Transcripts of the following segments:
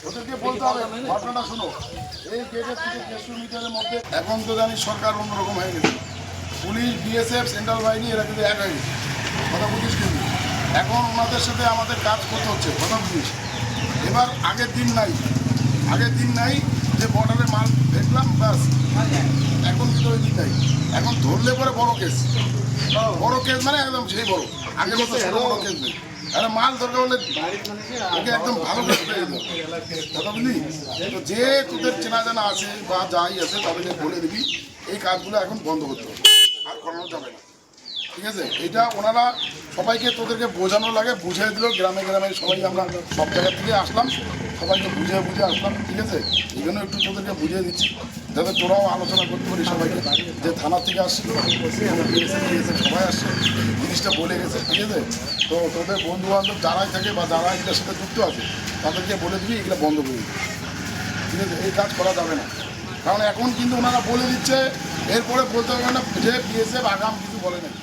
ওদেরকে বলতে হবে ঘটনাটা শোনো। এই গেটের থেকে 150 মিটারের মধ্যে এখন তো জানি সরকার অন্যরকম হয়ে গেছে। পুলিশ, বিএসএফ, সেন্ট্রাল বাহিনী এরা কিন্তু এক হয়ে গেছে, কথা বুঝিস। কিন্তু এখন ওনাদের সাথে আমাদের কাজ করতে হচ্ছে, কথা বুঝিস। এবার আগের দিন নাই যে বর্ডারে মাল দেখলাম ব্যাস, এখন কিন্তু ওই দিন নাই। এখন ধরলে পরে বড় কেস মানে একদম সেই বড়, আগের মতো ছোট বড় কেস নেই। আরে মাল দরকার হলে ওকে একদম ভালো করে পেয়ে দেবো, কথা বুঝলি। তো যে তোদের চেনা জানা আছে বা যাই আছে তাদেরকে বলে দিবি এই কাজগুলো এখন বন্ধ করতে হবে, আর করানো যাবে না, ঠিক আছে। এটা ওনারা সবাইকে তোদেরকে বোঝানো লাগে, বুঝিয়ে দিল। গ্রামে গ্রামে সবাই আমরা সব জায়গা থেকে আসলাম, সবাইকে বুঝে আসলাম, ঠিক আছে। এই জন্য একটু তোদেরকে বুঝিয়ে দিচ্ছি যাতে তোরাও আলোচনা করতে পারি সবাইকে, যে থানা থেকে আসছিল সবাই আসছে, জিনিসটা বলে গেছে, ঠিক আছে। তো তোদের বন্ধু বান্ধব যারাই থাকে বা যারা এটার সাথে যুক্ত আছে তাদেরকে বলে দিবি এগুলো বন্ধ করে দিবি, ঠিক আছে। এই কাজ করা যাবে না, কারণ এখন কিন্তু ওনারা বলে দিচ্ছে, এরপরে বলতে হবে না যে বিএসএফ আগাম কিছু বলে নাই।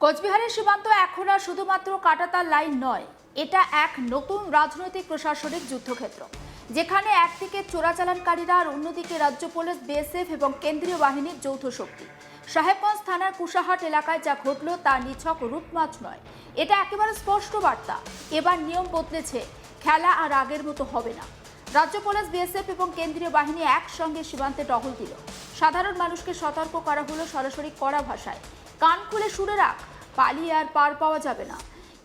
কোচবিহারের সীমান্ত এখন আর শুধুমাত্র কাঁটাতার লাইন নয়, এটা এক নতুন রাজনৈতিক প্রশাসনিক যুদ্ধক্ষেত্র, যেখানে একদিকে চোরাচালানকারীরা আর অন্যদিকে রাজ্য পুলিশ, বিএসএফ এবং কেন্দ্রীয় বাহিনীর যৌথ শক্তি। সাহেবগঞ্জ থানার কুশাহাট এলাকায় যা ঘটল তা নিছক রুটমাচ নয়, এটা একেবারে স্পষ্ট বার্তা। এবার নিয়ম বদলেছে, খেলা আর আগের মতো হবে না। রাজ্য পুলিশ, বিএসএফ এবং কেন্দ্রীয় বাহিনী একসঙ্গে সীমান্তে টহল দিল। সাধারণ মানুষকে সতর্ক করা হলো সরাসরি কড়া ভাষায়, কান খুলে শুনে রাখ, পালিয়ে আর পার পাওয়া যাবে না।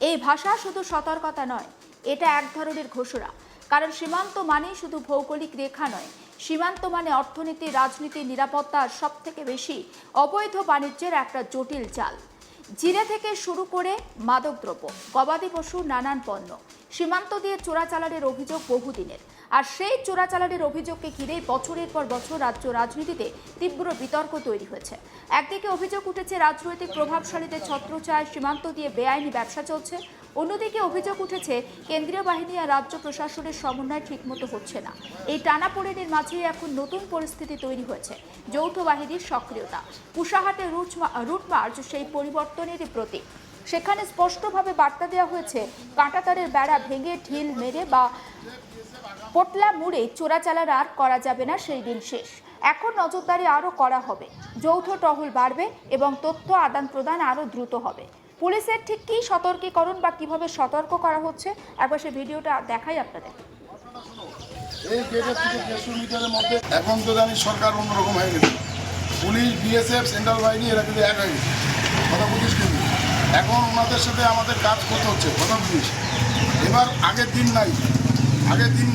এই ভাষা শুধু সতর্কতা নয়, এটা এক ধরনের ঘোষণা। কারণ সীমান্ত মানে শুধু ভৌগোলিক রেখা নয়, সীমান্ত মানে অর্থনীতি, রাজনীতি, নিরাপত্তা আর সব থেকে বেশি অবৈধ বাণিজ্যের একটা জটিল জাল। জিরে থেকে শুরু করে মাদকদ্রব্য, গবাদি পশু, নানান পণ্য সীমান্ত দিয়ে চোরাচালানের অভিযোগ বহুদিনের। আর সেই চোরাচালানের অভিযোগকে ঘিরেই বছরের পর বছর রাজ্য রাজনীতিতে তীব্র বিতর্ক তৈরি হয়েছে। একদিকে অভিযোগ উঠেছে রাজনৈতিক প্রভাবশালীদের ছত্রছায়ায় সীমান্ত দিয়ে বেআইনি ব্যবসা চলছে, অন্যদিকে অভিযোগ উঠেছে কেন্দ্রীয় বাহিনী আর রাজ্য প্রশাসনের সমন্বয় ঠিকমতো হচ্ছে না। এই টানাপোড়েনের মাঝেই এখন নতুন পরিস্থিতি তৈরি হয়েছে, যৌথ বাহিনীর সক্রিয়তা। কুশাহাটে রুট মার্চ সেই পরিবর্তনেরই প্রতীক। সেখানে স্পষ্টভাবে বার্তা দেওয়া হয়েছে, কাঁটাতারের বেড়া ভেঙে ঢিল মেরে বা পোটলা মুড়ে চোরাচালান আর করা যাবে না, সেই দিন শেষ। এখন নজরদারি আরও করা হবে, যৌথ টহল বাড়বে এবং তথ্য আদান প্রদান আরও দ্রুত হবে। পুলিশের ঠিক কী সতর্কীকরণ বা কিভাবে সতর্ক করা হচ্ছে, একবার সেই ভিডিওটা দেখাই আপনাদের। এই গেটের থেকে 150 মিটারের মধ্যে এখন তো জানি সরকার অন্যরকম হয়ে গেছে। পুলিশ, বিএসএফ, সেন্ট্রাল বাহিনী এরা কিন্তু এক হয়ে গেছে, কথা বুঝিস। কিন্তু এখন ওনাদের সাথে আমাদের কাজ করতে হচ্ছে, কথা বুঝিস। এবার আগের দিন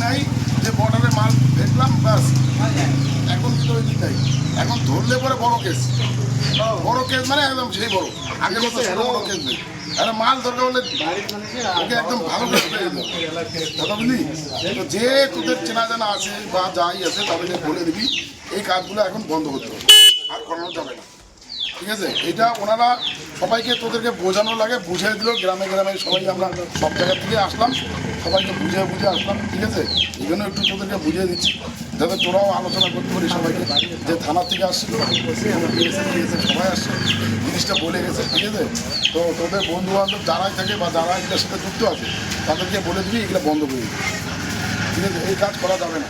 নাই যে বর্ডারে মাল দেখলাম ব্যাস, এখন কিন্তু ওই দিন নাই। এখন ধরলে পরে বড় কেস মানে একদম সেই বড়, আগের মতো ছোট বড় কেস নেই। আরে মাল দরকার হলে ওকে একদম ভালো করে পেয়ে দেবো, কথা বুঝলি। তো যে তোদের চেনা জানা আছে বা যাই আছে তাদেরকে বলে দিবি এই কাজগুলো এখন বন্ধ করতে হবে, আর করানো যাবে না, ঠিক আছে। এটা ওনারা সবাইকে তোদেরকে বোঝানো লাগে, বুঝিয়ে দিল। গ্রামে গ্রামে সবাই আমরা সব জায়গা থেকে আসলাম, সবাইকে বুঝে আসলাম, ঠিক আছে। এই জন্য একটু তোদেরকে বুঝিয়ে দিচ্ছি যাতে তোরাও আলোচনা করতে পারি সবাইকে, যে থানা থেকে আসছিল সবাই আসছে, জিনিসটা বলে গেছে, ঠিক আছে। তো তোদের বন্ধু বান্ধব যারাই থাকে বা যারা এটার সাথে যুক্ত আছে তাদেরকে বলে দিবি এগুলো বন্ধ করে দিবি, ঠিক আছে। এই কাজ করা যাবে না,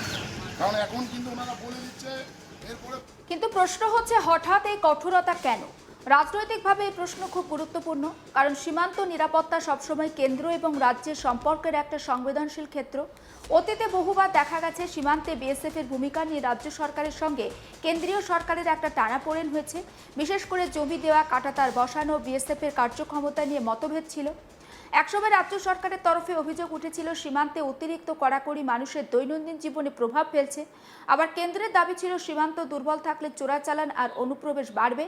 কারণ এখন কিন্তু ওনারা বলে দিচ্ছে। কিন্তু প্রশ্ন হচ্ছে, হঠাৎ এই কঠোরতা কেন? রাজনৈতিকভাবে এই প্রশ্ন খুব গুরুত্বপূর্ণ, কারণ সীমান্ত নিরাপত্তা সবসময় কেন্দ্র এবং রাজ্যের সম্পর্কের একটা সংবেদনশীল ক্ষেত্র। অতীতে বহুবার দেখা গেছে সীমান্তে বিএসএফ এর ভূমিকা নিয়ে রাজ্য সরকারের সঙ্গে কেন্দ্রীয় সরকারের একটা টানাপোড়েন হয়েছে। বিশেষ করে জমি দেওয়া, কাঁটাতার বসানো, বিএসএফ এর কার্যক্ষমতা নিয়ে মতভেদ ছিল। একসময় রাজ্য সরকারের তরফে অভিযোগ উঠেছিল সীমান্তে অতিরিক্ত কড়াকড়ি মানুষের দৈনন্দিন জীবনে প্রভাব ফেলছে। আবার কেন্দ্রের দাবি ছিল সীমান্ত দুর্বল থাকলে চোরাচালান আর অনুপ্রবেশ বাড়বে।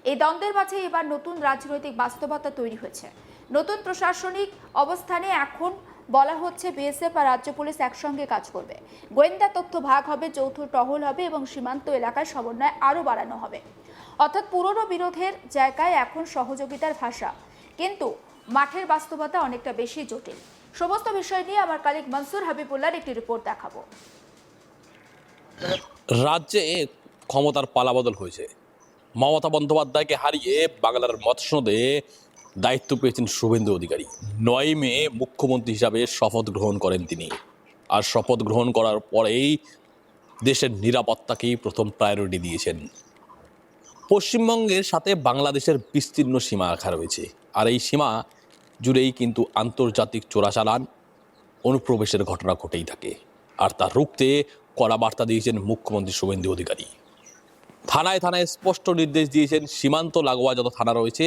এই দ্বন্দ্বের মাঝে এবার নতুন রাজনৈতিক বাস্তবতা তৈরি হয়েছে। নতুন প্রশাসনিক অবস্থানে এখন বলা হচ্ছে বিএসএফ আর রাজ্য পুলিশ একসঙ্গে কাজ করবে, গোয়েন্দা তথ্য ভাগ হবে, যৌথ টহল হবে এবং সীমান্ত এলাকায় সমন্বয় আরও বাড়ানো হবে। অর্থাৎ পুরনো বিরোধের জায়গায় এখন সহযোগিতার ভাষা, কিন্তু মাঠের বাস্তবতা অনেকটা বেশি জটিল। সমস্ত বিষয় নিয়ে আমার কলিগ মনসুর হাবিবুল্লাহর একটি রিপোর্ট দেখাবো। রাজ্যে ক্ষমতার পালাবদল হয়েছে। মমতা বন্দ্যোপাধ্যায়কে হারিয়ে বাংলার মৎস্যদে দায়িত্ব পেয়েছেন শুভেন্দু অধিকারী। 9 মে মুখ্যমন্ত্রী হিসাবে শপথ গ্রহণ করেন তিনি। আর শপথ গ্রহণ করার পরেই দেশের নিরাপত্তাকেই প্রথম প্রায়োরিটি দিয়েছেন। পশ্চিমবঙ্গের সাথে বাংলাদেশের বিস্তীর্ণ সীমা রেখা রয়েছে, আর এই সীমা জুড়েই কিন্তু আন্তর্জাতিক চোরাচালান অনুপ্রবেশের ঘটনা ঘটেই থাকে। আর তা রুখতে কড়া বার্তা দিয়েছেন মুখ্যমন্ত্রী শুভেন্দু অধিকারী। থানায় থানায় স্পষ্ট নির্দেশ দিয়েছেন, সীমান্ত লাগোয়া যত থানা রয়েছে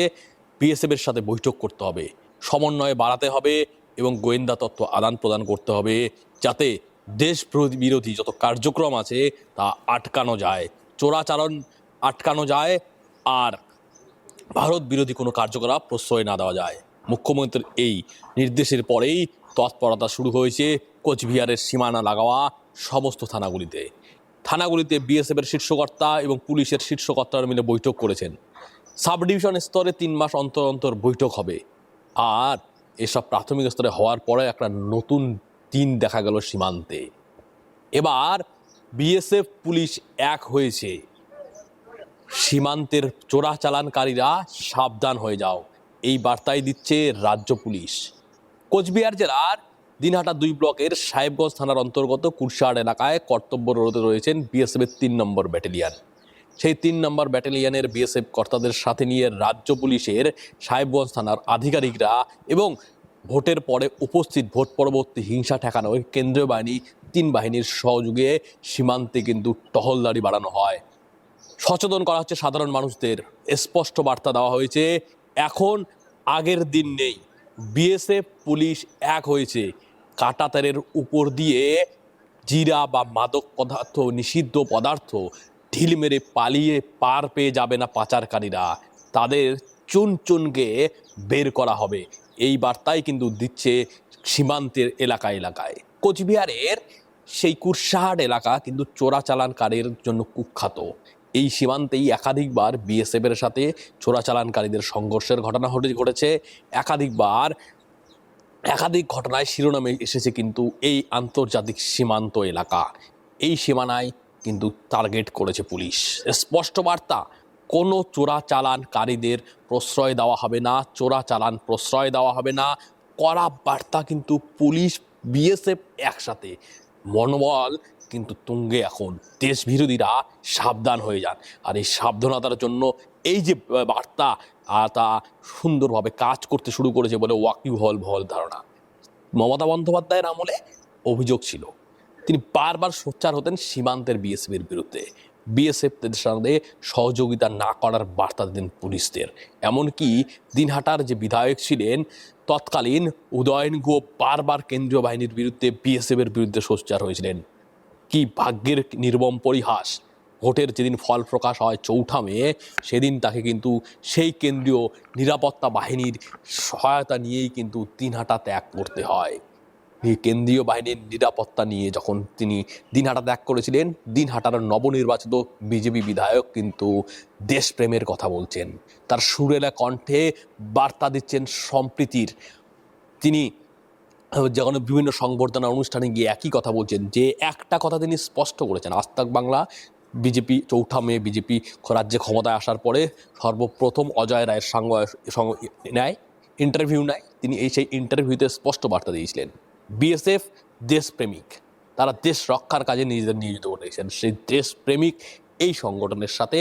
বিএসএফের সাথে বৈঠক করতে হবে, সমন্বয় বাড়াতে হবে এবং গোয়েন্দা তথ্য আদান প্রদান করতে হবে, যাতে দেশ বিরোধী যত কার্যক্রম আছে তা আটকানো যায়, চোরাচালান আটকানো যায়, আর ভারত বিরোধী কোনো কার্যকলাপ প্রশ্রয় না দেওয়া যায়। মুখ্যমন্ত্রীর এই নির্দেশের পরেই তৎপরতা শুরু হয়েছে কোচবিহারের সীমানা লাগাওয়া সমস্ত থানাগুলিতে বিএসএফের শীর্ষকর্তা এবং পুলিশের শীর্ষকর্তারা মিলে বৈঠক করেছেন। সাব ডিভিশন স্তরে 3 মাস অন্তর অন্তর বৈঠক হবে। আর এসব প্রাথমিক স্তরে হওয়ার পরে একটা নতুন দিন দেখা গেল সীমান্তে। এবার বিএসএফ পুলিশ এক হয়েছে। সীমান্তের চোরাচালানকারীরা সাবধান হয়ে যাও, এই বার্তাই দিচ্ছে রাজ্য পুলিশ। কোচবিহার জেলার দিনহাটা 2 ব্লকের সাহেবগঞ্জ থানার অন্তর্গত কুরশাহাট এলাকায় কর্তব্যরত রয়েছেন বিএসএফের 3 নম্বর ব্যাটালিয়ান। সেই 3 নম্বর ব্যাটালিয়ানের বিএসএফ কর্তাদের সাথে নিয়ে রাজ্য পুলিশের সাহেবগঞ্জ থানার আধিকারিকরা এবং ভোটের পরে উপস্থিত ভোট পরবর্তী হিংসা ঠেকানোর কেন্দ্রীয় বাহিনী 3 বাহিনীর সহযোগে সীমান্তে কিন্তু টহলদারি বাড়ানো হয়। সচেতন করা হচ্ছে সাধারণ মানুষদের। স্পষ্ট বার্তা দেওয়া হয়েছে, এখন আগের দিন নেই। বিএসএফ পুলিশ এক হয়েছে। কাঁটাতারের উপর দিয়ে জিরা বা মাদক পদার্থ, নিষিদ্ধ পদার্থ ঢিল মেরে পালিয়ে পার পেয়ে যাবে না পাচারকারীরা, তাদের চুন চুনকে বের করা হবে। এই বার্তাই কিন্তু দিচ্ছে সীমান্তের এলাকায় এলাকায়। কোচবিহারের সেই কুরশাহাট এলাকা কিন্তু চোরাচালানকারীর জন্য কুখ্যাত। এই সীমান্তেই একাধিকবার বিএসএফের সাথে চোরাচালানকারীদের সংঘর্ষের ঘটনা ঘটেছে। একাধিক ঘটনায় শিরোনামে এসেছে কিন্তু এই আন্তর্জাতিক সীমান্ত এলাকা। এই সীমানায় কিন্তু টার্গেট করেছে পুলিশ। স্পষ্ট বার্তা, কোনো চোরাচালানকারীদের প্রশ্রয় দেওয়া হবে না, চোরাচালান প্রশ্রয় দেওয়া হবে না। কড়া বার্তা কিন্তু পুলিশ বিএসএফ একসাথে। মনোবল কিন্তু তুঙ্গে এখন। দেশ বিরোধীরা সাবধান হয়ে যান। আর এই সাবধানতার জন্য এই যে বার্তা তা সুন্দরভাবে কাজ করতে শুরু করেছে বলে ওয়াকিবহল ধারণা। মমতা বন্দ্যোপাধ্যায়ের আমলে অভিযোগ ছিল, তিনি বারবার সোচ্চার হতেন সীমান্তের বিএসএফের বিরুদ্ধে। বিএসএফদের সঙ্গে সহযোগিতা না করার বার্তা দিতেন পুলিশদের। এমনকি দিনহাটার যে বিধায়ক ছিলেন তৎকালীন উদয়ন গো বারবার কেন্দ্রীয় বাহিনীর বিরুদ্ধে বিএসএফের বিরুদ্ধে সোচ্চার হয়েছিলেন। কি ভাগ্যের নির্মম পরিহাস! ভোটের যেদিন ফল প্রকাশ হয় 4 মে, সেদিন তাকে কিন্তু সেই কেন্দ্রীয় নিরাপত্তা বাহিনীর সহায়তা নিয়েই কিন্তু দিনহাটা ত্যাগ করতে হয়। এই কেন্দ্রীয় বাহিনীর নিরাপত্তা নিয়ে যখন তিনি দিনহাটা ত্যাগ করেছিলেন, দিনহাটার নবনির্বাচিত বিজেপি বিধায়ক কিন্তু দেশপ্রেমের কথা বলছেন। তার সুরেলা কণ্ঠে বার্তা দিচ্ছেন সম্প্রীতির। তিনি যখন বিভিন্ন সংবর্ধনা অনুষ্ঠানে গিয়ে একই কথা বলছেন, যে একটা কথা তিনি স্পষ্ট করেছেন, আজ তাক বাংলা বিজেপি 4 মে বিজেপি রাজ্যে ক্ষমতায় আসার পরে সর্বপ্রথম অজয় রায়ের ইন্টারভিউ নেয়। তিনি সেই ইন্টারভিউতে স্পষ্ট বার্তা দিয়েছিলেন, বিএসএফ দেশপ্রেমিক, তারা দেশ রক্ষার কাজে নিজেদের নিয়োজিত করেছেন। সেই দেশপ্রেমিক এই সংগঠনের সাথে,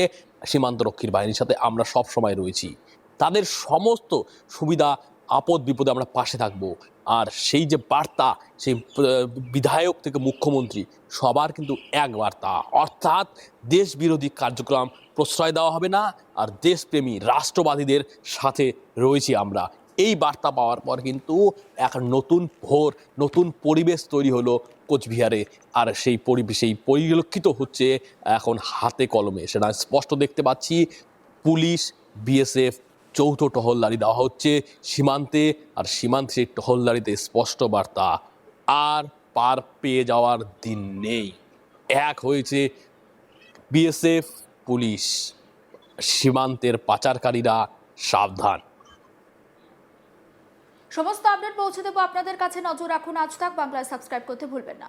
সীমান্তরক্ষীর বাহিনীর সাথে আমরা সব সময় রয়েছি। তাদের সমস্ত সুবিধা আপদ বিপদে আমরা পাশে থাকব। আর সেই যে বার্তা, সেই বিধায়ক থেকে মুখ্যমন্ত্রী সবার কিন্তু এক বার্তা, অর্থাৎ দেশ বিরোধী কার্যক্রম প্রশ্রয় দেওয়া হবে না, আর দেশপ্রেমী রাষ্ট্রবাদীদের সাথে রয়েছি আমরা। এই বার্তা পাওয়ার পর কিন্তু এক নতুন পরিবেশ তৈরি হলো কোচবিহারে। আর সেই পরিলক্ষিত হচ্ছে এখন হাতে কলমে। সেটা স্পষ্ট দেখতে পাচ্ছি, পুলিশ বিএসএফ যৌথ টহলদারি দেওয়া হচ্ছে সীমান্তে। আর সীমান্তে সেই টহলদারিতে স্পষ্ট বার্তা, আর পার পেয়ে যাওয়ার দিন নেই। এক হয়েছে বিএসএফ পুলিশ, সীমান্তের পাচারকারীরা সাবধান। সমস্ত আপডেট পৌঁছে দেবো আপনাদের কাছে। নজর রাখুন আজ তাক বাংলায়, সাবস্ক্রাইব করতে ভুলবেন না।